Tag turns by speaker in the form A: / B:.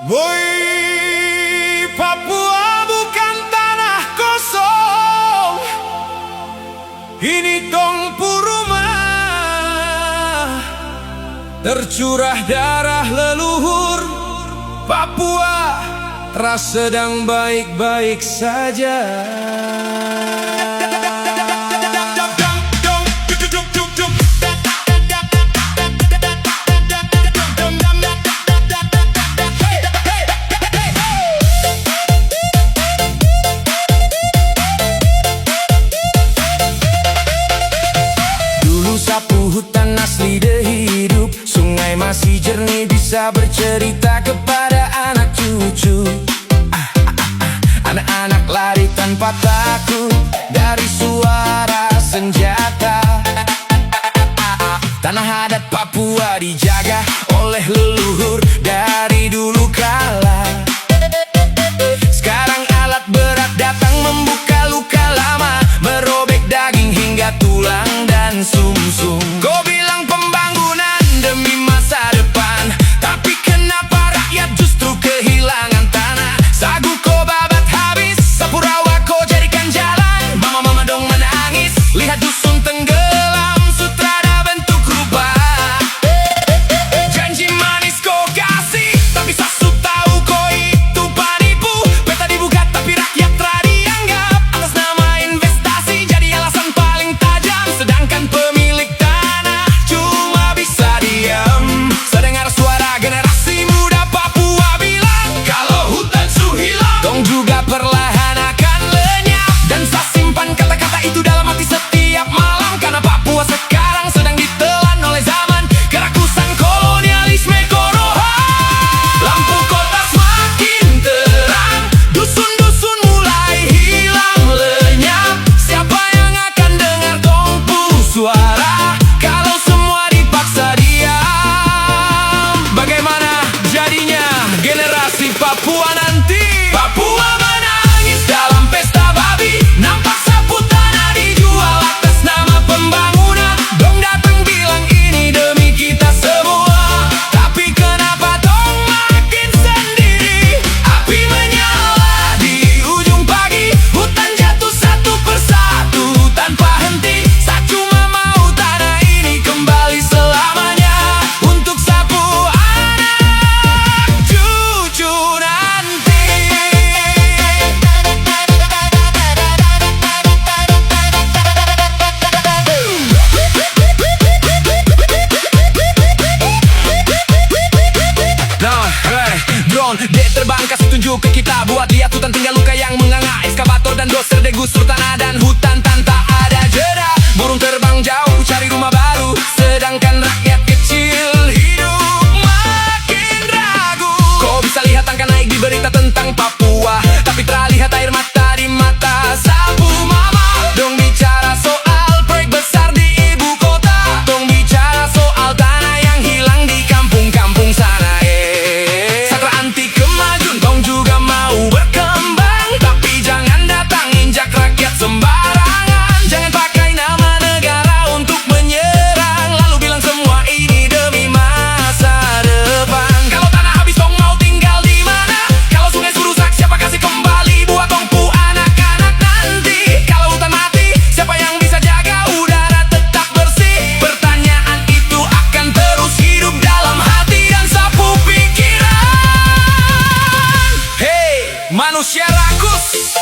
A: Woi, Papua bukan tanah kosong. Ini tong puruma, tercurah darah leluhur. Papua terasa sedang baik-baik saja. Sapu hutan asli de hidup, sungai masih jernih bisa bercerita kepada anak cucu. Anak-anak lari tanpa takut dari suara senjata. Tanah adat Papua dijaga oleh leluhur dari dulu kala. Sekarang alat berat datang membuka luka lama, merobek daging hingga tulang dan sumsum. Kau bilang pembangunan demi masa depan, tapi kenapa rakyat justru kehilangan tanah? Sagu kau babat habis, Sapurawa kau jadikan jalan. Mama-mama dong menangis, lihat dusun tenggelam, sutrada bentuk rupa. Janji manis kau kasih, tapi sasu tahu kau itu penipu. Peta dibuka tapi rakyat telah dianggap atas nama investasi jadi alasan paling tajam. Sedangkan pemilik tanah cuma bisa diam. Sedengar suara generasi muda Papua bilang, kalau hutan su hilang, dong juga perlahan akan lenyap. Dan saya simpan kata-kata itu dalam hati setiap malam, karena Papua sekarang sedang ditelan oleh zaman kerakusan kolonialisme Konoha. Lampu kota semakin terang, dusun-dusun mulai hilang lenyap. Siapa yang akan dengar tongpu suara kalau semua dipaksa diam? Bagaimana jadinya generasi Papua nanti? Papua menangis dalam pesta babi, nampak sapu tanah dijual atas nama pembangunan. Dong datang bilang ini demi kita semua, tapi kenapa dong makin sendiri? Api menyala di ujung pagi, hutan jatuh satu persatu tanpa henti. Saya cuma mau tanah ini kembali selamanya untuk sapu anak cucu nanti. Nah, drone dia terbang kasih tunjuk ke kita, buat lihat hutan tinggal luka yang menganga. Eskavator dan doser degusur tanah dan hutan tanpa ada jeda. Burung terbang jauh cari rumah baru, sedangkan rakyat kecil hidup makin ragu. Kau bisa lihat angka naik di berita tentang Papua, tapi terlihat air mata di mata sapu mama. Dong bicara soal proyek besar di ibu kota, dong bicara soal tanah yang hilang di kampung-kampung sana. Satra anti kemajuan, dong juga mau berkembang, tapi jangan datang injak rakyat sembarangan. Jangan pakai nama negara untuk menyerang, lalu bilang semua ini demi masa depan. Kalau tanah habis dong mau tinggal di mana? Kalau sungai rusak siapa kasih kembali buat tongpu anak-anak nanti? Kalau hutan mati siapa yang bisa jaga udara tetap bersih? Pertanyaan itu akan terus hidup dalam hati dan sapu pikiran. Hei manusia rakus,